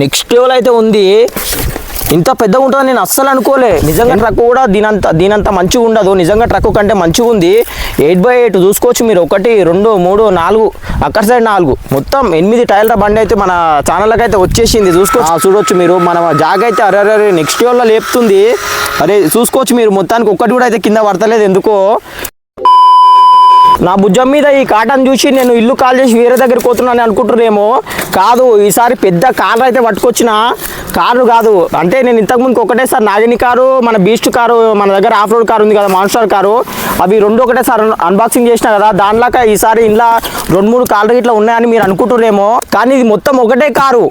Next level అయితే ఉంది. ఇంత పెద్దగా ఉంటుందని నేను అస్సలు అనుకోలే. నిజంగా ట్రక్ కూడా దీనంత మంచిగా ఉండదు. నిజంగా ట్రక్ కంటే మంచిగా ఉంది. 8x8 చూసుకోవచ్చు మీరు. 1 2 3 4 అక్కడ సైడ్ 4 మొత్తం 8 టైర్ల బండి అయితే మన ఛానల్కి అయితే వచ్చేసింది. చూడొచ్చు మీరు. మన జాగ అయితే అరే నెక్స్ట్ లెవెల్లో లేపుతుంది. అరే చూసుకోవచ్చు మీరు. మొత్తానికి ఒక్కటి కూడా అయితే కింద పడతలేదు ఎందుకో. నా భుజం మీద ఈ కాటన్ చూసి నేను ఇల్లు కాల్ చేసి వేరే దగ్గరికి పోతున్నాను అనుకుంటున్నారేమో. కాదు, ఈసారి పెద్ద కారు అయితే పట్టుకొచ్చిన. కారు కాదు అంటే నేను ఇంతకుముందుకు ఒకటేసారి నాగిని కారు, మన బీస్ట్ కారు, మన దగ్గర ఆఫ్ రోడ్ కారు ఉంది కదా, మాన్స్టర్ కారు, అవి రెండు ఒకటేసారి అన్బాక్సింగ్ చేసిన కదా. దానిలాగా ఈసారి ఇంట్లో 2-3 కార్లు ఇట్లా ఉన్నాయని మీరు అనుకుంటున్నారేమో. కానీ ఇది మొత్తం ఒకటే కారు.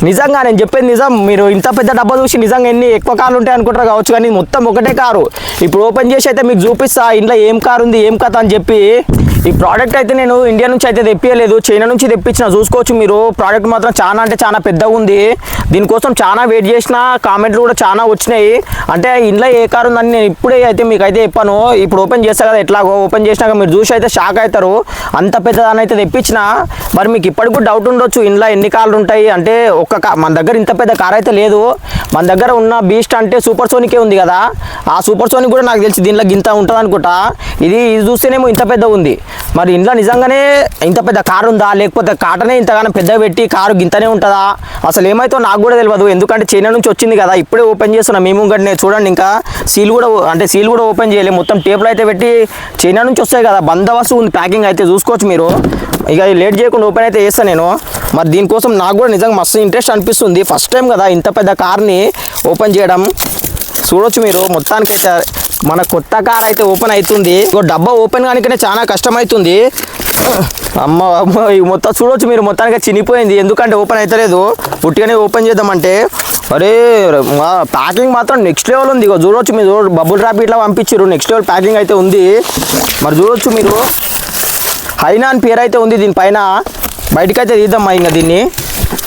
నిజంగా నేను చెప్పేది నిజం. మీరు ఇంత పెద్ద డబ్బా చూసి నిజంగా ఎన్ని ఎక్కువ కార్లు ఉంటాయి అనుకుంటారు కావచ్చు, కానీ మొత్తం ఒకటే కారు. ఇప్పుడు ఓపెన్ చేసి అయితే మీకు చూపిస్తా ఇంట్లో ఏం కారు ఉంది ఏం కథ అని చెప్పి. ఈ ప్రోడక్ట్ అయితే నేను ఇండియా నుంచి అయితే తెప్పియలేదు, చైనా నుంచి తెప్పించిన. చూసుకోవచ్చు మీరు. ప్రోడక్ట్ మాత్రం చాలా అంటే చాలా పెద్దగా ఉంది. దీనికోసం చాలా వెయిట్ చేసిన, కామెంట్లు కూడా చాలా వచ్చినాయి. అంటే ఇంట్లో ఏ కారు ఉందని నేను ఇప్పుడే అయితే మీకు అయితే చెప్పాను. ఇప్పుడు ఓపెన్ చేస్తా కదా, ఎట్లాగో ఓపెన్ చేసినాక మీరు చూసి అయితే షాక్ అవుతారు. అంత పెద్దదాన్ని అయితే తెప్పించిన. మరి మీకు ఇప్పటికి కూడా డౌట్ ఉండొచ్చు ఇంట్లో ఎన్ని కార్లు ఉంటాయి అంటే. మన దగ్గర ఇంత పెద్ద కార్ అయితే లేదు. మన దగ్గర ఉన్న బీస్ట్ అంటే సూపర్ సోనికే ఉంది కదా, ఆ సూపర్ సోనిక్ కూడా నాకు తెలిసి దీనిలో గింత ఉంటుంది అనుకుంటా. ఇది చూస్తేనేమో ఇంత పెద్దగా ఉంది. మరి ఇంట్లో నిజంగానే ఇంత పెద్ద కారు ఉందా, లేకపోతే కాటనే ఇంతగానో పెద్ద పెట్టి కారు గింతనే ఉంటుందా, అసలు ఏమైతే నాకు కూడా తెలియదు. ఎందుకంటే చైనా నుంచి వచ్చింది కదా, ఇప్పుడే ఓపెన్ చేస్తున్నాం మేము. గట్టినే చూడండి, ఇంకా సీల్ కూడా ఓపెన్ చేయలేదు. మొత్తం టేపులు అయితే పెట్టి చైనా నుంచి వస్తాయి కదా, బందోబస్తు ఉంది ప్యాకింగ్ అయితే. చూసుకోవచ్చు మీరు. ఇక లేట్ చేయకుండా ఓపెన్ అయితే చేస్తాను నేను. మరి దీనికోసం నాకు కూడా నిజంగా మస్తు ఇంట్రెస్ట్ అనిపిస్తుంది. ఫస్ట్ టైం కదా ఇంత పెద్ద కార్ని ఓపెన్ చేయడం. చూడొచ్చు మీరు. మొత్తానికైతే మన కొత్త కార్ అయితే ఓపెన్ అవుతుంది. డబ్బా ఓపెన్ కానికనే చాలా కష్టమవుతుంది. అమ్మ మొత్తం చూడొచ్చు మీరు. మొత్తానికి చినిపోయింది, ఎందుకంటే ఓపెన్ అవుతలేదు. పుట్టిగానే ఓపెన్ చేద్దామంటే అరే ప్యాకింగ్ మాత్రం నెక్స్ట్ లెవెల్ ఉంది. ఇక చూడొచ్చు మీరు. బబుల్ ర్యాప్ ఇట్లా పంపించారు. నెక్స్ట్ లెవెల్ ప్యాకింగ్ అయితే ఉంది. మరి చూడొచ్చు మీరు. హైనా అని పేరు అయితే ఉంది దీనిపైన. బయటకు అయితే తీద్దాం ఇంకా దీన్ని.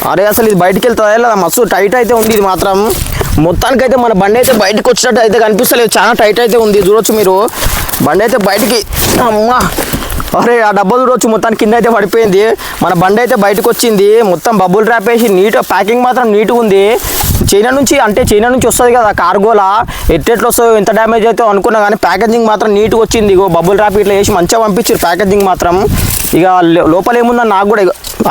అరే అసలు ఇది బయటికి వెళ్తుందా లేదా, మస్తు టైట్ అయితే ఉంది ఇది మాత్రం. మొత్తానికైతే మన బండి అయితే బయటకు వచ్చినట్టు అయితే కనిపిస్తలేదు, చాలా టైట్ అయితే ఉంది. చూడొచ్చు మీరు. బండి అయితే బయటికి, అమ్మా అరే ఆ డబ్బా చూడవచ్చు. మొత్తానికి కింద అయితే పడిపోయింది. మన బండి అయితే బయటకు వచ్చింది. మొత్తం బబుల్ ర్యాప్ వేసి నీట్, ప్యాకింగ్ మాత్రం నీట్గా ఉంది. చైనా నుంచి వస్తుంది కదా కార్గోలా, ఎట్లా వస్తుందో ఎంత డ్యామేజ్ అయితే అనుకున్నా కానీ ప్యాకేజింగ్ మాత్రం నీట్గా వచ్చింది. ఇగో బబుల్ ర్యాప్ ఇట్లా వేసి మంచిగా పంపించారు ప్యాకేజింగ్ మాత్రం. ఇక లోపల ఏముందని నాకు కూడా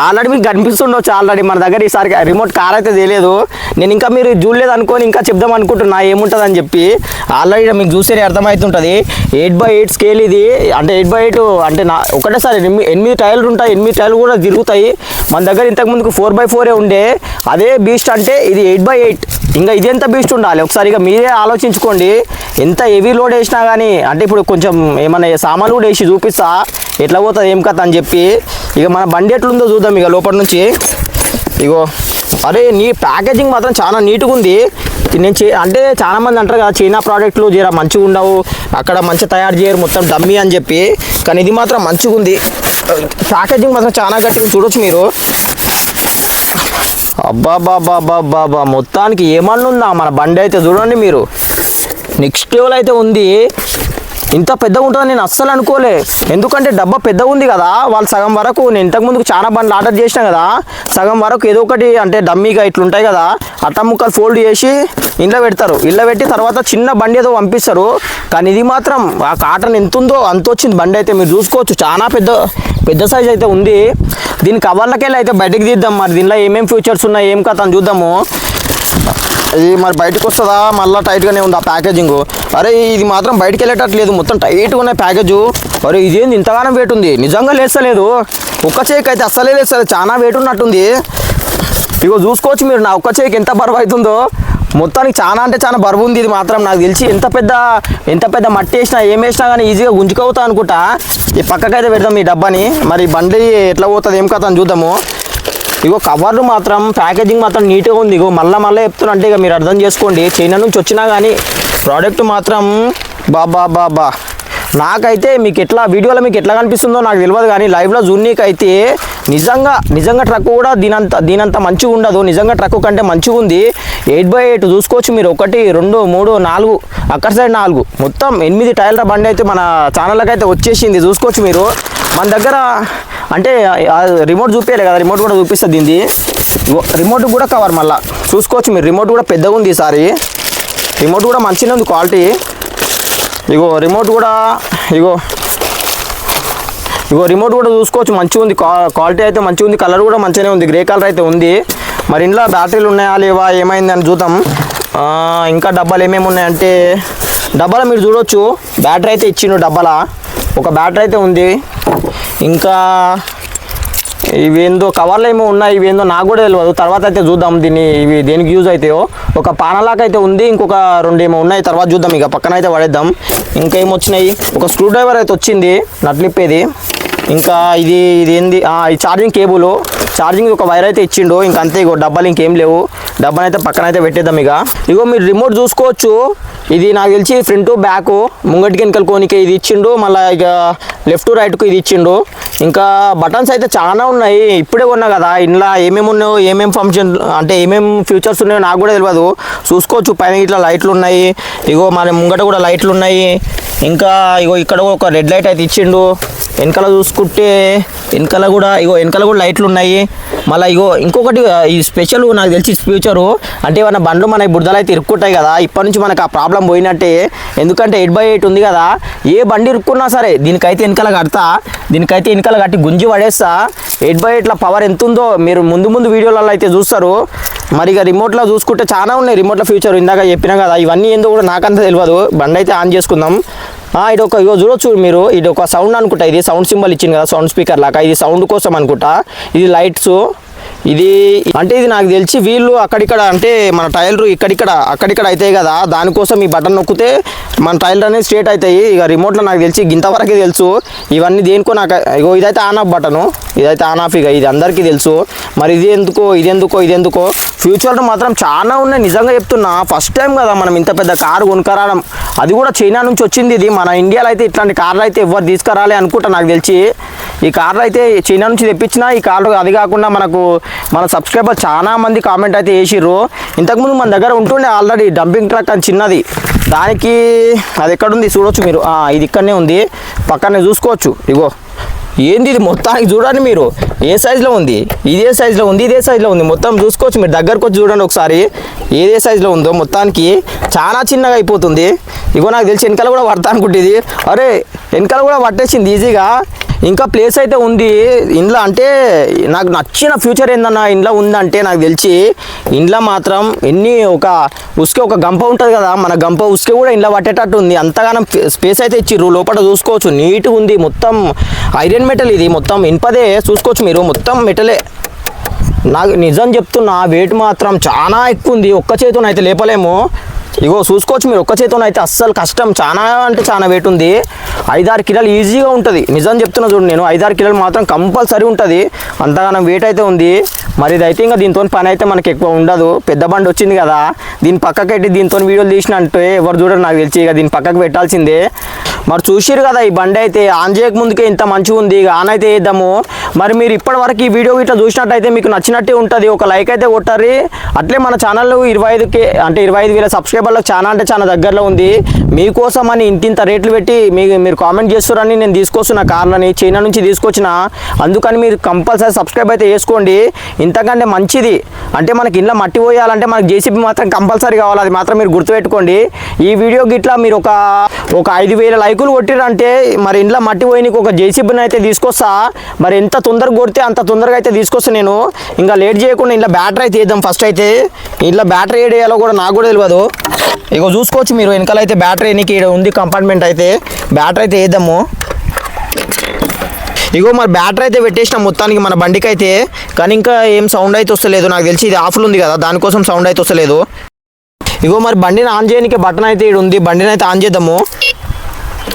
ఆల్రెడీ మీకు కనిపిస్తుండొచ్చు. ఆల్రెడీ మన దగ్గర ఈసారి రిమోట్ కార్ అయితే తెలియదు. నేను ఇంకా మీరు చూడలేదు అనుకోని ఇంకా చెప్దాం అనుకుంటున్నా ఏముంటుంది అని చెప్పి. ఆల్రెడీ మీకు చూసేది అర్థమవుతుంటుంది. 8x8 స్కేల్ ఇది. అంటే 8x8 అంటే ఒకటేసారి 8 టైర్లు ఉంటాయి. 8 టైర్లు కూడా తిరుగుతాయి. మన దగ్గర ఇంతకుముందుకు 4x4 ఉండే. అదే బీస్ట్ అంటే ఇది 8x8. ఇంకా ఇది ఎంత బీస్ట్ ఉండాలి ఒకసారి ఇక మీరే ఆలోచించుకోండి. ఎంత హెవీ లోడ్ వేసినా కానీ, అంటే ఇప్పుడు కొంచెం ఏమైనా సామాన్లు కూడా వేసి చూపిస్తా ఎట్లా పోతుంది ఏం కథ అని చెప్పి. ఇక మన బండి ఎట్లుందో చూద్దాం ఇక లోపల నుంచి. ఇగో అరే నీ ప్యాకేజింగ్ మాత్రం చాలా నీట్గా ఉంది. నేను అంటే చాలామంది అంటారు కదా చైనా ప్రోడక్ట్లు జర మంచిగా ఉండవు, అక్కడ మంచిగా తయారు చేయరు, మొత్తం డమ్మీ అని చెప్పి. కానీ ఇది మాత్రం మంచిగా ఉంది. ప్యాకేజింగ్ మాత్రం చాలా గట్టిగా చూడొచ్చు మీరు. అబ్బాబాబాబాబా మొత్తానికి ఏమన్నా ఉందా మన బండి అయితే చూడండి మీరు. నెక్స్ట్ లెవెల్ అయితే ఉంది. ఇంత పెద్దగా ఉంటుందని నేను అస్సలు అనుకోలే. ఎందుకంటే డబ్బా పెద్దగా ఉంది కదా. వాళ్ళు సగం వరకు, నేను ఇంతకుముందుకు చాలా బండ్లు ఆర్డర్ చేసిన కదా, సగం వరకు ఏదో ఒకటి అంటే డమ్మీగా ఇట్లుంటాయి కదా, అట్ట ముక్కలు ఫోల్డ్ చేసి ఇంట్లో పెడతారు. ఇళ్ళ పెట్టి తర్వాత చిన్న బండి ఏదో పంపిస్తారు. కానీ ఇది మాత్రం ఆ కాటన్ ఎంత ఉందో అంత వచ్చింది బండి అయితే. మీరు చూసుకోవచ్చు చాలా పెద్ద సైజ్ అయితే ఉంది. దీని కవర్లకెళ్ళి అయితే బయటకు తీద్దాం. మరి దీనిలో ఏమేమి ఫీచర్స్ ఉన్నాయి ఏం కథ అని చూద్దాము. ఇది మరి బయటకు వస్తుందా, మళ్ళీ టైట్గానే ఉంది ఆ ప్యాకేజింగ్. అరే ఇది మాత్రం బయటకు వెళ్ళేటట్లేదు, మొత్తం టైట్గా ఉన్నాయి ప్యాకేజు. అరే ఇదేంది ఇంతగానో వెయిట్ ఉంది, నిజంగా లేస్తలేదు. ఒక్క చేయికి అయితే అస్సలే లేస్తలేదు, చాలా వెయిట్ ఉన్నట్టుంది. ఇగో చూసుకోవచ్చు మీరు నా ఒక్క చేయికి ఎంత బరువు అవుతుందో. మొత్తానికి చాలా అంటే చాలా బరువు ఉంది ఇది మాత్రం. నాకు తెలిసి ఎంత పెద్ద మట్టి వేసినా ఏం వేసినా కానీ ఈజీగా గుంజుకవుతా అనుకుంటా. ఈ పక్కకైతే పెడదాం ఈ డబ్బాని. మరి బండి ఎట్లా పోతుంది ఏం కథ అని చూద్దాము. ఇగో కవర్లు మాత్రం ప్యాకేజింగ్ మాత్రం నీట్గా ఉంది. ఇగో మళ్ళీ చెప్తున్నా అంటే ఇక మీరు అర్థం చేసుకోండి. చైనా నుంచి వచ్చినా కానీ ప్రోడక్ట్ మాత్రం బాబా నాకైతే మీకు ఎట్లా వీడియోలో మీకు ఎట్లా కనిపిస్తుందో నాకు తెలియదు, కానీ లైవ్లో జూన్నీకైతే నిజంగా ట్రక్ కూడా దీనంత మంచిగా ఉండదు. నిజంగా ట్రక్ కంటే మంచిగా ఉంది. 8x8 చూసుకోవచ్చు మీరు. 1 2 3 4 అక్కడ సైడ్ 4 మొత్తం 8 టైర్ల బండి అయితే మన ఛానల్కి అయితే వచ్చేసింది. చూసుకోవచ్చు మీరు. మన దగ్గర అంటే రిమోట్ చూపించాలి కదా, రిమోట్ కూడా చూపిస్తుంది దీన్ని. రిమోట్ కూడా కవర్ మళ్ళీ చూసుకోవచ్చు మీరు. రిమోట్ కూడా పెద్దగా ఉంది ఈసారి, రిమోట్ కూడా మంచిగా ఉంది క్వాలిటీ. ఇగో రిమోట్ కూడా ఇగో రిమోట్ కూడా చూసుకోవచ్చు, మంచిగా ఉంది క్వాలిటీ అయితే మంచిగా ఉంది. కలర్ కూడా మంచిగానే ఉంది, గ్రే కలర్ అయితే ఉంది. మరి ఇంట్లో బ్యాటరీలు ఉన్నాయా లేవా ఏమైందని చూద్దాం. ఇంకా డబ్బాలు ఏమేమి ఉన్నాయంటే, డబ్బాలో మీరు చూడవచ్చు బ్యాటరీ అయితే ఇచ్చిండు. డబ్బాల ఒక బ్యాటరీ అయితే ఉంది. ఇంకా ఇవేందో కవర్లు ఏమో ఉన్నాయి, ఇవేందో నాకు కూడా తెలియదు. తర్వాత అయితే చూద్దాం దీన్ని, ఇవి దేనికి యూజ్ అవుతాయో. ఒక పానలాక్ అయితే ఉంది, ఇంకొక 2 ఏమో ఉన్నాయి, తర్వాత చూద్దాం. ఇక పక్కన అయితే పడేద్దాం. ఇంకా ఏమొచ్చినాయి, ఒక స్క్రూ డ్రైవర్ అయితే వచ్చింది నట్లిప్పేది. ఇంకా ఇది ఏంది, ఈ ఛార్జింగ్ కేబుల్, ఛార్జింగ్ ఒక వైర్ అయితే ఇచ్చిండు. ఇంక అంతే, ఇగో డబ్బాలు ఇంకేం లేవు. డబ్బాని అయితే పక్కన అయితే పెట్టేద్దాం. ఇగో మీరు రిమోట్ చూసుకోవచ్చు. ఇది నాకు తెలిసి ఫ్రంట్ బ్యాక్ ముంగటికి వెనకలు కోనికే ఇది ఇచ్చిండు. మళ్ళీ ఇక లెఫ్ట్ రైట్కు ఇది ఇచ్చిండు. ఇంకా బటన్స్ అయితే చాలా ఉన్నాయి, ఇప్పుడే కొన్నా కదా. ఇంట్లో ఏమేమి ఉన్నాయో, ఏమేమి ఫంక్షన్ అంటే ఏమేమి ఫ్యూచర్స్ ఉన్నాయో నాకు కూడా తెలియదు. చూసుకోవచ్చు పైన ఇట్లా లైట్లు ఉన్నాయి. ఇగో మన ముంగట కూడా లైట్లు ఉన్నాయి. ఇంకా ఇగో ఇక్కడ ఒక రెడ్ లైట్ అయితే ఇచ్చిండు. వెనకాల చూసుకుంటే వెనకాల కూడా లైట్లు ఉన్నాయి. మళ్ళీ ఇంకొకటి ఈ స్పెషల్ నాకు తెలిసి ఫ్యూచరు అంటే ఏమన్నా బండ్లు మన బురదలు అయితే ఇరుక్కుంటాయి కదా. ఇప్పటి నుంచి మనకు ఆ ప్రాబ్లం పోయినట్టే, ఎందుకంటే 8x8 ఉంది కదా. ఏ బండి ఇరుక్కున్నా సరే దీనికైతే వెనకాల కట్టి గుంజి పడేస్తా. 8x8 పవర్ ఎంత ఉందో మీరు ముందు వీడియోలలో అయితే చూస్తారు. మరి ఇక రిమోట్లో చూసుకుంటే చాలా ఉన్నాయి. రిమోట్లో ఫ్యూచర్ ఇందాక చెప్పినా కదా, ఇవన్నీ ఏందో కూడా నాకంతా తెలియదు. బండి అయితే ఆన్ చేసుకుందాం. ఇగో చూడొచ్చు మీరు, ఇది ఒక సౌండ్ అనుకుంటా. ఇది సౌండ్ సింబల్ ఇచ్చింది కదా, సౌండ్ స్పీకర్ లాగా. ఇది సౌండ్ కోసం అనుకుంటా. ఇది లైట్స్. ఇది అంటే ఇది నాకు తెలిసి వీళ్ళు అక్కడిక్కడ అంటే మన టైర్లు అక్కడిక్కడ అవుతాయి కదా, దానికోసం ఈ బటన్ నొక్కితే మన టైర్లు అనేది స్ట్రేట్ అవుతాయి. ఇక రిమోట్లో నాకు తెలిసి ఇంతవరకే తెలుసు. ఇవన్నీ దేనికో నాకు ఇదైతే ఆన్ ఆఫ్ బటను, ఇదైతే ఆన్ ఆఫ్. ఇక ఇది అందరికీ తెలుసు. మరి ఇది ఎందుకో ఫ్యూచర్లో మాత్రం చాలా ఉన్నాయి. నిజంగా చెప్తున్నా, ఫస్ట్ టైం కదా మనం ఇంత పెద్ద కారు కొనుక్కరావడం. అది కూడా చైనా నుంచి వచ్చింది. ఇది మన ఇండియాలో అయితే ఇట్లాంటి కార్లు అయితే ఎవరు తీసుకురాలి అనుకుంటా. నాకు తెలిసి ఈ కార్లు అయితే చైనా నుంచి తెప్పించిన ఈ కార్లు. అది కాకుండా మన సబ్స్క్రైబర్ చాలా మంది కామెంట్ అయితే చేసిర్రు. ఇంతకుముందు మన దగ్గర ఉంటుండే ఆల్రెడీ డంపింగ్ ట్రక్ అని చిన్నది, దానికి అది ఎక్కడుంది చూడవచ్చు మీరు. ఇది ఇక్కడనే ఉంది, పక్కనే చూసుకోవచ్చు. ఇగో ఏంది ఇది మొత్తానికి చూడండి మీరు, ఏ సైజులో ఉంది, ఇదే సైజులో ఉంది. మొత్తం చూసుకోవచ్చు మీరు, దగ్గరకు వచ్చి చూడండి ఒకసారి ఏదే సైజులో ఉందో. మొత్తానికి చాలా చిన్నగా అయిపోతుంది. ఇగో నాకు తెలిసి వెనకాల కూడా పడతా అనుకుంటుంది. అరే వెనకాల కూడా పట్టేసింది ఈజీగా. ఇంకా ప్లేస్ అయితే ఉంది ఇంట్లో. అంటే నాకు నచ్చిన ఫ్యూచర్ ఏందన్నా ఇంట్లో ఉందంటే, నాకు తెలిసి ఇంట్లో మాత్రం ఒక గంప ఉంటుంది కదా, మన గంప ఉసుకే కూడా ఇంట్లో పట్టేటట్టు ఉంది. అంతగానం స్పేస్ అయితే ఇచ్చిర్రు. లోపల చూసుకోవచ్చు నీట్గా ఉంది. మొత్తం ఐరన్ మెటల్, ఇది మొత్తం ఇనుపదే. చూసుకోవచ్చు మీరు, మొత్తం మెటలే. నాకు నిజం చెప్తున్నా, వెయిట్ మాత్రం చాలా ఎక్కువ ఉంది. ఒక్క చేతితో అయితే లేపలేము. ఇగో చూసుకోవచ్చు మీరు, ఒక్క చేతితో అయితే అస్సలు కష్టం. చాలా అంటే చాలా వెయిట్ ఉంది. 5-6 కిలోలు ఈజీగా ఉంటుంది. నిజం చెప్తున్నా చూడండి, నేను 5-6 కిలోలు మాత్రం కంపల్సరీ ఉంటుంది. అంతగానం వెయిట్ అయితే ఉంది. మరి ఇదైతే ఇంకా దీంతో పని అయితే మనకి ఎక్కువ ఉండదు. పెద్ద బండి వచ్చింది కదా, దీని పక్కకి పెట్టి దీంతో వీడియోలు తీసినట్టే ఎవరు చూడరు నాకు తెలిసి. ఇక దీని పక్కకు పెట్టాల్సిందే. మరి చూసిరు కదా, ఈ బండి అయితే ఆన్ చేయక ముందుకే ఇంత మంచిగా ఉంది. ఇక ఆన్ అయితే వేద్దాము. మరి మీరు ఇప్పటివరకు ఈ వీడియో ఇట్లా చూసినట్టయితే మీకు నచ్చినట్టే ఉంటుంది. ఒక లైక్ అయితే కొట్టారు. అట్లే మన ఛానల్ 25,000 సబ్స్క్రైబర్లకు చాలా అంటే చాలా దగ్గరలో ఉంది. మీకోసం అని ఇంత రేట్లు పెట్టి మీరు కామెంట్ చేస్తారని నేను తీసుకొస్తున్న కార్లని చైనా నుంచి తీసుకొచ్చిన. అందుకని మీరు కంపల్సరీ సబ్స్క్రైబ్ అయితే చేసుకోండి. ఇంతకంటే మంచిది అంటే మనకి ఇంట్లో మట్టి పోయాలంటే మనకి జేసీబీ మాత్రం కంపల్సరీ కావాలి. అది మాత్రం మీరు గుర్తుపెట్టుకోండి. ఈ వీడియో గిట్లా మీరు ఒక 5,000 లైకులు కొట్టిరంటే మరి ఇంట్లో మట్టి పోయినకి ఒక జేసీబీని అయితే తీసుకొస్తా. మరి ఎంత తొందరగా కొడితే అంత తొందరగా అయితే తీసుకొస్తాను నేను. ఇంకా లేట్ చేయకుండా ఇంట్లో బ్యాటరీ అయితే వేద్దాం. ఫస్ట్ అయితే ఇంట్లో బ్యాటరీ ఏడ్ వేయాలో కూడా నాకు కూడా తెలియదు. ఇగో చూసుకోవచ్చు మీరు, వెనకాల అయితే బ్యాటరీ ఎన్నికి ఉంది కంపార్ట్మెంట్. అయితే బ్యాటరీ అయితే వేద్దాము. ఇగో మరి బ్యాటరీ అయితే పెట్టేసినాం మొత్తానికి మన బండికి అయితే. కానీ ఇంకా ఏం సౌండ్ అయితే వస్తలేదు. నాకు తెలిసి ఇది ఆఫ్లో ఉంది కదా, దానికోసం సౌండ్ అయితే వస్తలేదు. ఇగో మరి బండిని ఆన్ చేయడానికి బటన్ అయితే ఇక్కడ ఉంది. బండిని అయితే ఆన్ చేద్దాము.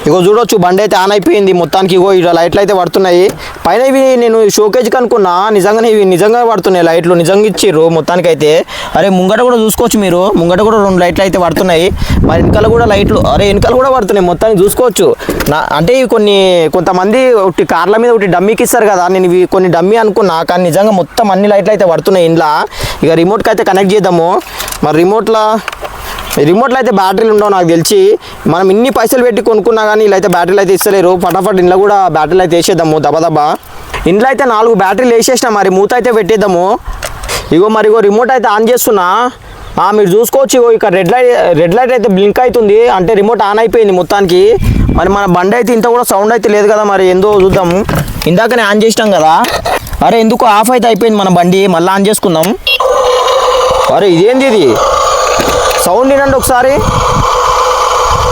ఇగో చూడొచ్చు బండి అయితే ఆన్ అయిపోయింది మొత్తానికి. ఇగో ఇక్కడ లైట్లు అయితే పడుతున్నాయి పైన. ఇవి నేను షోకేజ్కి అనుకున్నా, నిజంగానే ఇవి నిజంగా పడుతున్నాయి లైట్లు, నిజంగా ఇచ్చిర్రు మొత్తానికి అయితే. అరే ముంగట కూడా చూసుకోవచ్చు మీరు, ముంగట కూడా 2 లైట్లు అయితే పడుతున్నాయి. మరి వెనకాల కూడా లైట్లు, వెనకాల కూడా పడుతున్నాయి మొత్తానికి చూసుకోవచ్చు. అంటే ఇవి కొంతమంది ఒకటి కార్ల మీద ఒకటి డమ్మీకి ఇస్తారు కదా, నేను ఇవి కొన్ని డమ్మీ అనుకున్నా. కానీ నిజంగా మొత్తం అన్ని లైట్లు అయితే పడుతున్నాయి ఇంట్లో. ఇక రిమోట్కి అయితే కనెక్ట్ చేద్దాము. మరి రిమోట్లో అయితే బ్యాటరీలు ఉండవు నాకు తెలిసి. మనం ఇన్ని పైసలు పెట్టి కొనుక్కున్నా కానీ ఇలా అయితే బ్యాటరీలు అయితే ఇస్తలేరు. ఫటాఫట్ ఇంట్లో కూడా బ్యాటరీలు అయితే వేసేద్దాము దబదబా. ఇంట్లో అయితే 4 బ్యాటరీలు వేసేసిన, మరి మూత అయితే పెట్టేద్దాము. ఇగో మరి ఇగో రిమోట్ అయితే ఆన్ చేస్తున్నా. మీరు చూసుకోవచ్చు, ఇగో ఇక్కడ రెడ్ లైట్ అయితే బ్లింక్ అవుతుంది, అంటే రిమోట్ ఆన్ అయిపోయింది మొత్తానికి. మరి మన బండి అయితే ఇంత కూడా సౌండ్ అయితే లేదు కదా, మరి ఏందో చూద్దాము. ఇందాకనే ఆన్ చేసినాం కదా, అరే ఎందుకు ఆఫ్ అయితే అయిపోయింది మన బండి, మళ్ళీ ఆన్ చేసుకుందాం. అరే ఇదేంది ఇది సౌండ్ వినండి ఒకసారి.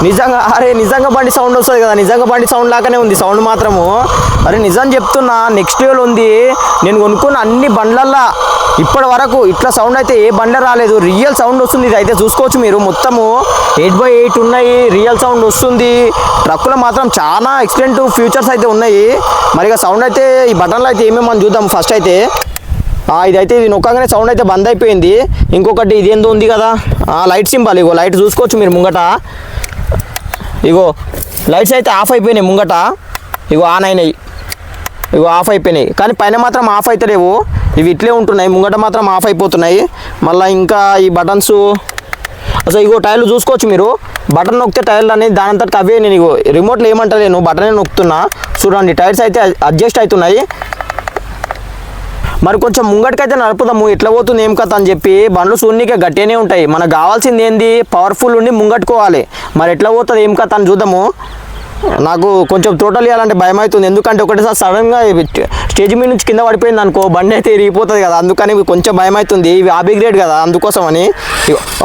నిజంగా బండి సౌండ్ వస్తుంది కదా, నిజంగా బండి సౌండ్ లాగానే ఉంది సౌండ్ మాత్రము. అరే నిజం చెప్తున్నా, నెక్స్ట్ లెవెల్ ఉంది. నేను కొనుక్కున్న అన్ని బండ్లల్లో ఇప్పటి వరకు ఇట్లా సౌండ్ అయితే ఏ బండ్ల రాలేదు, రియల్ సౌండ్ వస్తుంది. ఇది అయితే చూసుకోవచ్చు మీరు, మొత్తము 8x8 ఉన్నాయి, రియల్ సౌండ్ వస్తుంది. ట్రక్కులో మాత్రం చాలా ఎక్సలెంట్ ఫ్యూచర్స్ అయితే ఉన్నాయి. మరి ఇక సౌండ్ అయితే ఈ బటన్లో అయితే ఏమేమి మనం చూద్దాం. ఫస్ట్ అయితే ఇదైతే ఇది నొక్కగానే సౌండ్ అయితే బంద్ అయిపోయింది. ఇంకొకటి ఇదేందో ఉంది కదా లైట్ సింబల్, ఇగో లైట్ చూసుకోవచ్చు మీరు ముంగట. ఇగో లైట్స్ అయితే ఆఫ్ అయిపోయినాయి ముంగట, ఇగో ఆన్ అయినాయి, ఇగో ఆఫ్ అయిపోయినాయి. కానీ పైన మాత్రం ఆఫ్ అయితే లేవు, ఇవి ఇట్లే ఉంటున్నాయి, ముంగట మాత్రం ఆఫ్ అయిపోతున్నాయి. మళ్ళీ ఇంకా ఈ బటన్స్ అసలు ఇగో టైర్లు చూసుకోవచ్చు మీరు, బటన్ నొక్కితే టైర్లు అనేది దాని అంతటికి అవే. నేను ఇగో రిమోట్లో ఏమంటలేను, బటనే నొక్కుతున్నా. చూడండి టైర్స్ అయితే అడ్జస్ట్ అవుతున్నాయి. మరి కొంచెం ముంగటికైతే నడుపుదాము, ఎట్లా పోతుంది ఏం కథ అని చెప్పి. బండ్లు చూడనీకే గట్టిగానే ఉంటాయి, మనకు కావాల్సింది ఏంది పవర్ఫుల్ ఉండి ముంగట్టుకోవాలి. మరి ఎట్లా పోతుంది ఏం కథ అని చూద్దాము. నాకు కొంచెం టోటల్ ఇవ్వాలంటే భయం అవుతుంది, ఎందుకంటే ఒకటేసారి సడన్గా స్టేజ్ మీద నుంచి కింద పడిపోయింది అనుకో, బండి అయితే ఇరిగిపోతుంది కదా, అందుకని కొంచెం భయం అవుతుంది. ఇవి ఆబీ గ్రేడ్ కదా, అందుకోసం అని.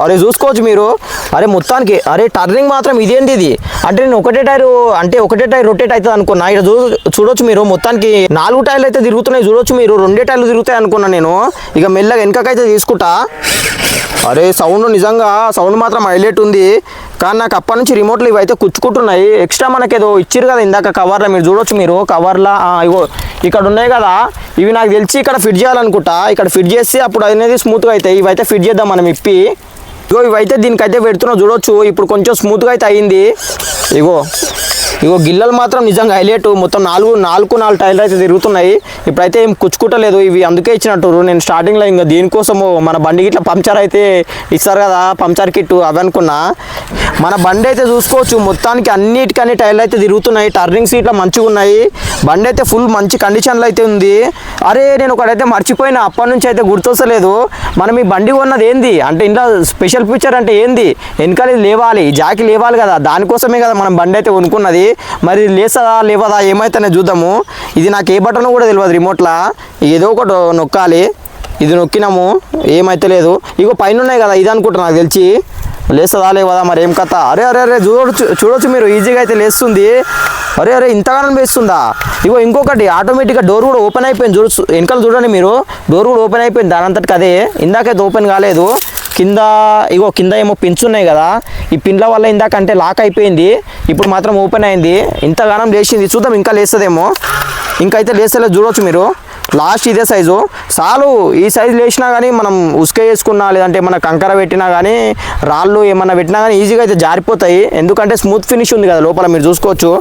అరే చూసుకోవచ్చు మీరు, అరే మొత్తానికి అరే టర్నింగ్ మాత్రం ఇదేంటి ఇది, అంటే నేను ఒకటే టైర్ రొటేట్ అవుతుంది అనుకున్నా. ఇక్కడ చూడొచ్చు మీరు, మొత్తానికి 4 టైర్లు అయితే తిరుగుతున్నాయి చూడొచ్చు మీరు, 2 టైర్లు తిరుగుతాయి అనుకున్నా నేను. ఇక మెల్లగా వెనకకైతే తీసుకుంటా. అరే నిజంగా సౌండ్ మాత్రం హైలైట్ ఉంది. కానీ నాకు అప్పటి నుంచి రిమోట్లు ఇవి అయితే కుచ్చుకుంటున్నాయి. ఎక్స్ట్రా మనకేదో ఇచ్చిరు కదా ఇందాక కవర్లో, మీరు చూడొచ్చు మీరు కవర్లో. ఇగో ఇక్కడ ఉన్నాయి కదా, ఇవి నాకు తెలిసి ఇక్కడ ఫిట్ చేయాలనుకుంటా. ఇక్కడ ఫిట్ చేస్తే అప్పుడు అనేది స్మూత్గా అవుతాయి. ఇవైతే ఫిట్ చేద్దాం మనం ఇప్పి. ఇగో ఇవైతే దీనికైతే పెడుతున్నా చూడొచ్చు, ఇప్పుడు కొంచెం స్మూత్గా అయితే అయ్యింది. ఇగో గిల్లలు మాత్రం నిజంగా హైలైట్, మొత్తం 4 టైర్లు అయితే తిరుగుతున్నాయి. ఇప్పుడైతే ఏం కుచ్చుకుంటలేదు, ఇవి అందుకే ఇచ్చినట్టు. నేను స్టార్టింగ్లో ఇంకా దీనికోసము మన బండికి ఇట్లా పంచర్ అయితే ఇస్తారు కదా, పంచర్ కిట్టు అవి అనుకున్నా. మన బండి అయితే చూసుకోవచ్చు, మొత్తానికి అన్నిటికన్నీ టైర్లు అయితే తిరుగుతున్నాయి, టర్నింగ్ సీట్లు మంచిగా ఉన్నాయి. బండి అయితే ఫుల్ మంచి కండిషన్లో అయితే ఉంది. అరే నేను ఒకటైతే మర్చిపోయినా, అప్పటి నుంచి అయితే గుర్తొస్తలేదు. మనం ఈ బండి కొన్నది ఏంది అంటే, ఇంట్లో స్పెషల్ ఫీచర్ అంటే ఏంది, వెనకాల లేవాలి, జాకి లేవాలి కదా, దానికోసమే కదా మనం బండి అయితే కొనుక్కున్నది. మరి లేసదా లేవదా ఏమైతేనే చూద్దాము. ఇది నాకు ఏ బటన్ కూడా తెలియదు రిమోట్లో, ఏదో ఒకటి నొక్కాలి. ఇది నొక్కినాము ఏమైతే లేదు. ఇగో పైన ఉన్నాయి కదా, ఇది అనుకుంటా నాకు తెలిసి, లేస్తుందా లేవదా మరి ఏం కథ. అరే చూడొచ్చు మీరు, ఈజీగా అయితే లేస్తుంది. అరే ఇంతగానం వేస్తుందా. ఇగో ఇంకొకటి ఆటోమేటిక్గా డోర్ కూడా ఓపెన్ అయిపోయింది చూడొచ్చు, వెనకాల చూడండి మీరు, డోర్ కూడా ఓపెన్ అయిపోయింది దాని అంతటికి అదే. ఇందాకైతే ఓపెన్ కాలేదు. కింద ఏమో పిన్స్ ఉన్నాయి కదా, ఈ పిన్ల వల్ల ఇందాకంటే లాక్ అయిపోయింది, ఇప్పుడు మాత్రం ఓపెన్ అయింది. ఇంతగానం లేచింది, చూద్దాం ఇంకా లేస్తుందేమో. ఇంకైతే లేస్తలేదు చూడవచ్చు మీరు, లాస్ట్ ఇదే సైజు చాలు. ఈ సైజు లేచినా కానీ మనం ఉసుక వేసుకున్నా, లేదంటే మన కంకర పెట్టినా కానీ, రాళ్ళు ఏమన్నా పెట్టినా కానీ ఈజీగా అయితే జారిపోతాయి. ఎందుకంటే స్మూత్ ఫినిష్ ఉంది కదా లోపల, మీరు చూసుకోవచ్చు.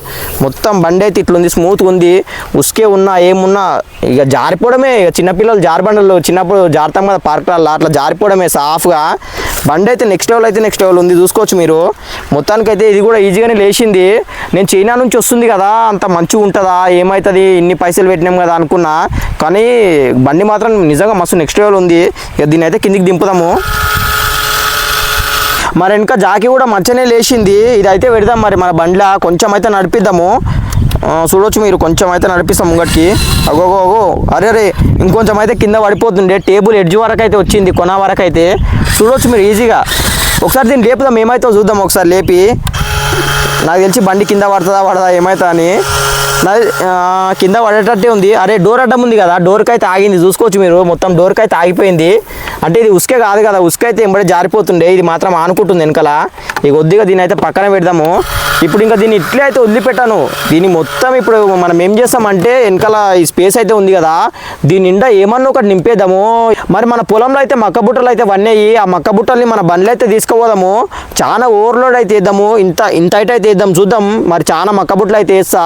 మొత్తం బండి అయితే ఇట్లుంది, స్మూత్గా ఉంది. ఉసుకే ఉన్నా ఏమున్నా ఇక జారిపోవడమే. ఇక చిన్నపిల్లలు జారబండలు చిన్నప్పుడు జారుతాం కదా పార్కులలో, అట్లా జారిపోవడమే సాఫ్గా. బండి అయితే నెక్స్ట్ లెవెల్ ఉంది చూసుకోవచ్చు మీరు. మొత్తానికైతే ఇది కూడా ఈజీగానే లేచింది. నేను చైనా నుంచి వస్తుంది కదా, అంత మంచిగా ఉంటుందా ఏమవుతుంది, ఇన్ని పైసలు పెట్టినాం కదా అనుకున్నా. కానీ బండి మాత్రం నిజంగా మస్తు నెక్స్ట్ లెవెల్ ఉంది. ఇక దీన్ని అయితే కిందికి దింపుదాము. మరి వెనక జాకీ కూడా మంచిగానే లేచింది. ఇది అయితే పెడదాం మరి మన బండిలో, కొంచెం అయితే నడిపిద్దాము. చూడొచ్చు మీరు, కొంచెం అయితే నడిపిస్తాం ముంగటికి. అగోగోగో అరే ఇంకొంచెం అయితే కింద పడిపోతుండే, టేబుల్ ఎడ్జ్ వరకు అయితే వచ్చింది, కొన వరకు అయితే చూడొచ్చు మీరు ఈజీగా. ఒకసారి దీన్ని లేపుదాం, ఏమవుతుందో చూద్దాం ఒకసారి లేపి. నాకు తెలిసి బండి కింద పడదా ఏమవుతా అని. కింద పడేటట్టే ఉంది. అరే డోర్ అడ్డం ఉంది కదా, డోర్కి అయితే ఆగింది చూసుకోవచ్చు మీరు, మొత్తం డోర్కి అయితే ఆగిపోయింది. అంటే ఇది ఉసుకే కాదు కదా, ఉసుక అయితే ఎంబడే జారిపోతుండే, ఇది మాత్రం ఆనుకుంటుంది వెనకాల. ఇక కొద్దిగా దీన్ని అయితే పక్కన పెడదాము. ఇప్పుడు ఇంకా దీన్ని ఇట్లే అయితే వదిలిపెట్టాను. దీన్ని మొత్తం ఇప్పుడు మనం ఏం చేస్తామంటే, వెనకాల ఈ స్పేస్ అయితే ఉంది కదా, దీని నిండా ఏమన్నా ఒకటి నింపేద్దాము. మరి మన పొలంలో అయితే మక్క బుట్టలు అయితే వన్నాయి, ఆ మక్క బుట్టల్ని మన బండ్లు అయితే తీసుకుపోదాము. చాలా ఓవర్లోడ్ అయితే వేద్దాము, ఇంత హైట్ అయితే వేద్దాం చూద్దాం. మరి చాలా మక్క బుట్టలు అయితే వేస్తా.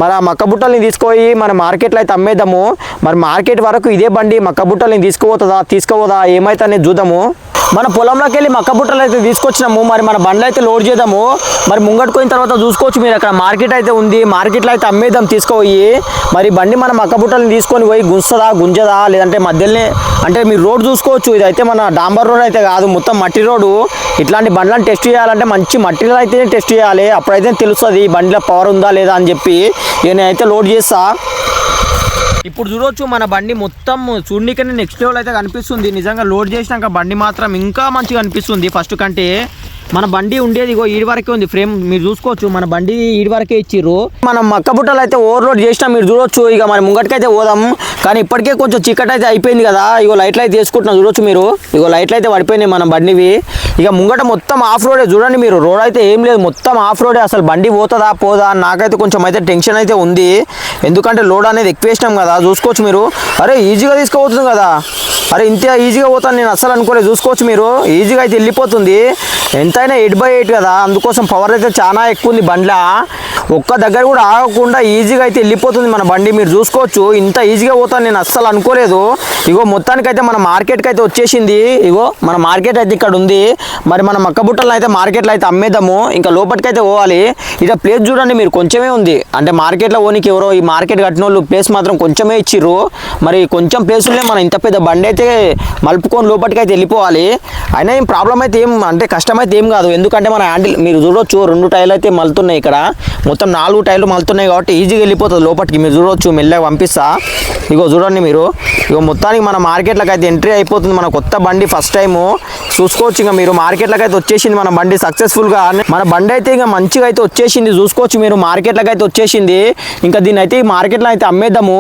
మరి ఆ మక్క బుట్టల్ని తీసుకుపోయి మన మార్కెట్లో అయితే అమ్మేద్దాము. మరి మార్కెట్ వరకు ఇదే బండి మక్క బుట్టల్ని తీసుకుపోదా ఏమైతే అనేది చూద్దాము. మన పొలంలోకి వెళ్ళి మక్క బుట్టలు అయితే తీసుకొచ్చినాము. మరి మన బండ్లు అయితే లోడ్ చేద్దాము. మరి ముంగట్టుకోయిన తర్వాత చూసుకోవచ్చు మీరు, అక్కడ మార్కెట్ అయితే ఉంది, మార్కెట్లో అయితే అమ్మేద్దాం తీసుకుపోయి. మరి బండి మన మక్క బుట్టలను తీసుకొని పోయి గుంజదా గుంజదా లేదంటే మధ్యలోనే, అంటే మీరు రోడ్ చూసుకోవచ్చు. ఇదైతే మన డాంబర్ రోడ్ అయితే కాదు, మొత్తం మట్టి రోడ్డు. ఇట్లాంటి బండ్లను టెస్ట్ చేయాలంటే మంచి మట్టిలో అయితే టెస్ట్ చేయాలి, అప్పుడైతే తెలుస్తుంది బండిలో పవర్ ఉందా లేదా అని చెప్పి. నేనైతే లోడ్ చేస్తా. ఇప్పుడు చూడవచ్చు మన బండి మొత్తం చూడనీకనే నెక్స్ట్ లెవెల్ అయితే కనిపిస్తుంది. నిజంగా లోడ్ చేసినాక బండి మాత్రం ఇంకా మంచిగా అనిపిస్తుంది ఫస్ట్ కంటే. మన బండి ఉండేది ఇగో ఈడి వరకే ఉంది ఫ్రేమ్, మీరు చూసుకోవచ్చు. మన బండి ఈడి వరకే ఇచ్చిర్రు. మనం మక్క బుట్టలు అయితే ఓవర్లోడ్ చేసినా మీరు చూడొచ్చు. ఇక మన ముంగటికైతే పోదాం, కానీ ఇప్పటికే కొంచెం చీకటి అయితే అయిపోయింది కదా. ఇగో లైట్లు అయితే వేసుకుంటున్నా చూడొచ్చు మీరు. ఇగో లైట్లు అయితే పడిపోయినాయి మన బండివి. ఇక ముంగట మొత్తం ఆఫ్ రోడే చూడండి మీరు, రోడ్ అయితే ఏం లేదు, మొత్తం ఆఫ్ రోడే. అసలు బండి పోతుందా పోదా నాకైతే కొంచెం అయితే టెన్షన్ అయితే ఉంది, ఎందుకంటే లోడ్ అనేది ఎక్కువ వేసినాం కదా. చూసుకోవచ్చు మీరు. అరే ఈజీగా తీసుకుపోతుంది కదా, అరే ఇంత ఈజీగా పోతాను నేను అస్సలు అనుకోలేదు. చూసుకోవచ్చు మీరు, ఈజీగా అయితే వెళ్ళిపోతుంది. ఎంతైనా 8x8 కదా, అందుకోసం పవర్ అయితే చాలా ఎక్కువ ఉంది బండ్ల. ఒక్క దగ్గర కూడా ఆగకుండా ఈజీగా అయితే వెళ్ళిపోతుంది మన బండి. మీరు చూసుకోవచ్చు ఇంత ఈజీగా పోతాను నేను అస్సలు అనుకోలేదు. ఇగో మొత్తానికైతే మన మార్కెట్కి అయితే వచ్చేసింది. ఇగో మన మార్కెట్ అయితే ఇక్కడ ఉంది. మరి మన మక్క బుట్టలను అయితే మార్కెట్లో అయితే అమ్మేద్దాము. ఇంకా లోపలికైతే పోవాలి. ఇక ప్లేస్ చూడండి మీరు, కొంచెమే ఉంది. అంటే మార్కెట్లో ఓనికి ఎవరో ఈ మార్కెట్ కట్టిన వాళ్ళు ప్లేస్ మాత్రం కొంచెమే ఇచ్చిర్రు. మరి కొంచెం ప్లేసులే మనం ఇంత పెద్ద బండి అయితే మలుపుకొని లోపలికి అయితే వెళ్ళిపోవాలి. అయినా ఏం ప్రాబ్లం అయితే ఏం, అంటే కష్టం అయితే ఏం కాదు, ఎందుకంటే మన హ్యాండిల్ మీరు చూడొచ్చు 2 టైర్లు అయితే మలుతున్నాయి. ఇక్కడ మొత్తం 4 టైర్లు మలుతున్నాయి కాబట్టి ఈజీగా వెళ్ళిపోతుంది లోపలికి. మీరు చూడొచ్చు, మెల్లగా పంపిస్తా. ఇగో చూడండి మీరు, ఇగో మొత్తానికి మన మార్కెట్లోకి అయితే ఎంట్రీ అయిపోతుంది. మన కొత్త బండి ఫస్ట్ టైము చూసుకోవచ్చు. ఇంకా మీరు మార్కెట్లోకి అయితే వచ్చేసింది మన బండి సక్సెస్ఫుల్గా. మన బండి అయితే ఇంకా మంచిగా అయితే వచ్చేసింది. చూసుకోవచ్చు మీరు, మార్కెట్లోకి అయితే వచ్చేసింది. ఇంకా దీన్ని అయితే మార్కెట్లో అయితే అమ్మేద్దాము.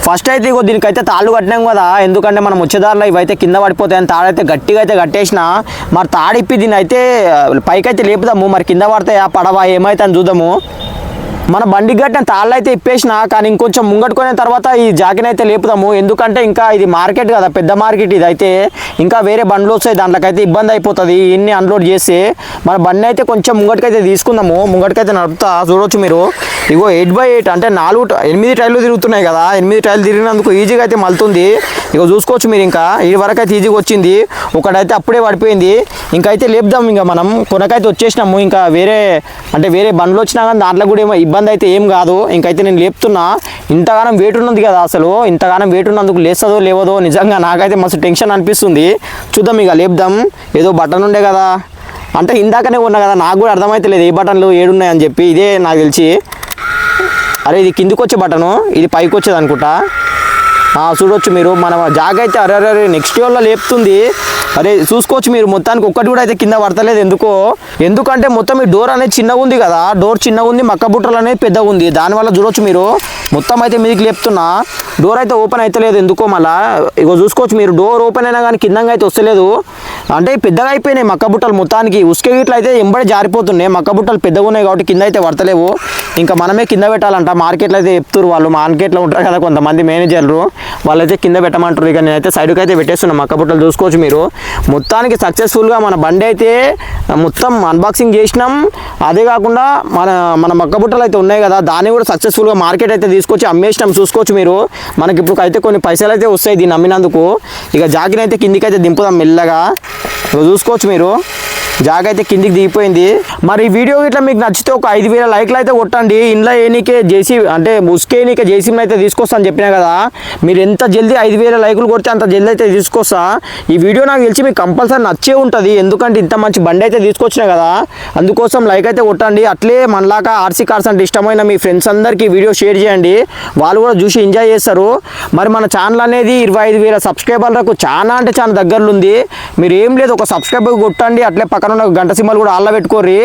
ఫస్ట్ అయితే ఇగో దీనికైతే తాళ్ళు కట్టినాం కదా, ఎందుకంటే మనం వచ్చేదారిలో ఇవైతే కింద పడిపోతాయని తాడైతే గట్టిగా అయితే కట్టేసిన. మరి తాడిప్పి దీన్ని అయితే పైకైతే లేపుదాము. మరి కింద పడతాయా పడవా ఏమైతే అని చూద్దాము. మన బండికి కట్టిన తాళ్ళు అయితే ఇప్పేసిన, కానీ ఇంకొంచెం ముంగట్టుకునే తర్వాత ఈ జాకిని అయితే లేపుదాము. ఎందుకంటే ఇంకా ఇది మార్కెట్ కదా, పెద్ద మార్కెట్ ఇది అయితే. ఇంకా వేరే బండ్లు వస్తాయి, దాంట్లోకైతే ఇబ్బంది అయిపోతుంది ఇన్ని అన్లోడ్ చేసి. మన బండి అయితే కొంచెం ముంగటికైతే తీసుకుందాము. ముంగటికైతే నడుపుతా చూడవచ్చు మీరు. ఇగో 8x8 అంటే 8 టైర్లు తిరుగుతున్నాయి కదా, 8 టైర్లు తిరిగినందుకు ఈజీగా అయితే మలుతుంది. ఇగో చూసుకోవచ్చు మీరు, ఇంకా ఈ వరకు అయితే ఈజీగా వచ్చింది. ఒకటైతే అప్పుడే పడిపోయింది. ఇంకైతే లేపుదాం. ఇంకా మనం కొనకైతే వచ్చేసినాము. ఇంకా వేరే బండ్లు వచ్చినా కానీ దాంట్లో కూడా ఏమో ఇబ్బంది అయితే ఏం కాదు. ఇంకైతే నేను లేపుతున్నా. ఇంతగానం వెయిట్ ఉన్నది కదా, అసలు ఇంతగానం వెయిట్ ఉన్నందుకు లేస్తుందో లేవదో నిజంగా నాకైతే మస్తు టెన్షన్ అనిపిస్తుంది. చూద్దాం, ఇక లేపుదాం. ఏదో బటన్ ఉండే కదా, అంటే ఇందాకనే ఉన్నా కదా, నాకు కూడా అర్థమైతే లేదు ఏ బటన్లు ఏడున్నాయని చెప్పి. ఇదే నాకు తెలిసి. అరే ఇది కిందికి వచ్చే బటను, ఇది పైకి వచ్చేది అనుకుంటా. చూడొచ్చు మీరు, మన జాగ అయితే అరే నెక్స్ట్ ఇయర్లో లేపుతుంది. అరే చూసుకోవచ్చు మీరు, మొత్తానికి ఒక్కటి కూడా అయితే కింద పడతలేదు. ఎందుకంటే మొత్తం ఈ డోర్ అనేది చిన్నగా ఉంది కదా, డోర్ చిన్నగా ఉంది, మక్క బుట్టలు అనేది పెద్దగా ఉంది. దానివల్ల చూడొచ్చు మీరు, మొత్తం అయితే మీదికి లేపుతున్నా. డోర్ అయితే ఓపెన్ అవుతలేదు ఎందుకో. మళ్ళీ ఇగో చూసుకోవచ్చు మీరు, డోర్ ఓపెన్ అయినా కానీ కిందంగా అయితే వస్తలేదు. అంటే పెద్దగా అయిపోయినాయి మక్క బుట్టలు మొత్తానికి. ఉసుకే గిట్లు అయితే ఎంబడి జారిపోతున్నాయి. మక్క బుట్టలు పెద్దగా ఉన్నాయి కాబట్టి కింద అయితే పడతలేవు. ఇంకా మనమే కింద పెట్టాలంట. మార్కెట్లో అయితే చెప్తారు వాళ్ళు, మార్కెట్లో ఉంటారు కదా కొంతమంది మేనేజర్లు, వాళ్ళైతే కింద పెట్టమంటారు. ఇక నేనైతే సైడ్కి అయితే పెట్టేస్తున్నాను మక్క బుట్టలు. చూసుకోవచ్చు మీరు, మొత్తానికి సక్సెస్ఫుల్గా మన బండి అయితే మొత్తం అన్బాక్సింగ్ చేసినాం. అదే కాకుండా మన మక్క బుట్టలు అయితే ఉన్నాయి కదా, దాన్ని కూడా సక్సెస్ఫుల్గా మార్కెట్ అయితే తీసుకొచ్చి అమ్మేసినాం. చూసుకోవచ్చు మీరు, మనకి ఇప్పుడు అయితే కొన్ని పైసలు అయితే వస్తాయి దీన్ని అమ్మినందుకు. ఇక జాకిని అయితే కిందికి అయితే దింపుదాం మెల్లగా. చూసుకోవచ్చు మీరు, జాగ అయితే కిందికి దిగిపోయింది. మరి ఈ వీడియో ఇట్లా మీకు నచ్చితే ఒక 5000 లైక్లు అయితే కొట్టండి. ఇంట్లో ఏనికే అంటే ముసుకేనికే జేసీబీని అయితే తీసుకొస్తా అని చెప్పినా కదా, మీరు ఎంత జల్దీ 5000 లైకులు కొడితే అంత జల్దీ అయితే తీసుకొస్తా. ఈ వీడియో నాకు తెలిసి మీకు కంపల్సరీ నచ్చే ఉంటుంది, ఎందుకంటే ఇంత మంచి బండి అయితే తీసుకొచ్చినా కదా, అందుకోసం లైక్ అయితే కొట్టండి. అట్లే మనలాగా ఆర్సీ కార్స్ అంటే ఇష్టమైన మీ ఫ్రెండ్స్ అందరికీ వీడియో షేర్ చేయండి, వాళ్ళు కూడా చూసి ఎంజాయ్ చేస్తారు. మరి మన ఛానల్ అనేది 25000 సబ్స్క్రైబర్లకు చాలా అంటే చాలా దగ్గరలో ఉంది. మీరు ఏం లేదు, ఒక సబ్స్క్రైబర్ కొట్టండి. అట్లే పక్కన ఉన్న గంట సింబల్ కూడా ఆల్లో పెట్టుకోర్రి.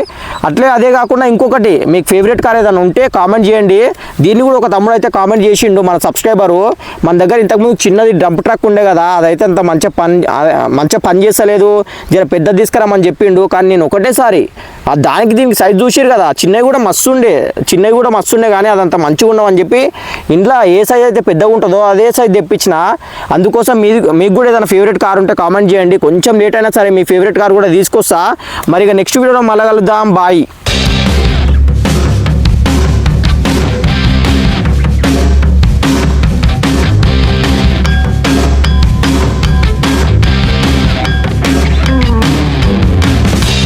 అట్లే అదే కాకుండా ఇంకొకటి, మీకు ఫేవరెట్ కార్ ఏదైనా ఉంటే కామెంట్ చేయండి. దీన్ని కూడా ఒక తమ్ముడు అయితే కామెంట్ చేసిండు మన సబ్స్క్రైబరు. మన దగ్గర ఇంతకుముందు చిన్నది డంప్ ట్రక్ ఉండే కదా, అదైతే అంత మంచిగా పని చేస్తలేదు, జర పెద్ద తీసుకురామని చెప్పిండు. కానీ నేను ఒకటేసారి దానికి దీనికి సైజ్ చూసిరు కదా, చిన్నవి కూడా మస్తు ఉండే కానీ అదంత మంచిగా ఉండవని చెప్పి ఇంట్లో ఏ సైజ్ అయితే పెద్దగా ఉంటుందో అదే సైజ్ తెప్పించిన. అందుకోసం మీకు కూడా ఏదైనా ఫేవరెట్ కార్ ఉంటే కామెంట్ చేయండి. కొంచెం లేట్ అయినా సరే మీ ఫేవరెట్ కార్ కూడా తీసుకొస్తా. మరి ఇక నెక్స్ట్ వీడియోలో మళ్ళీ కలుద్దాం. బాయ్.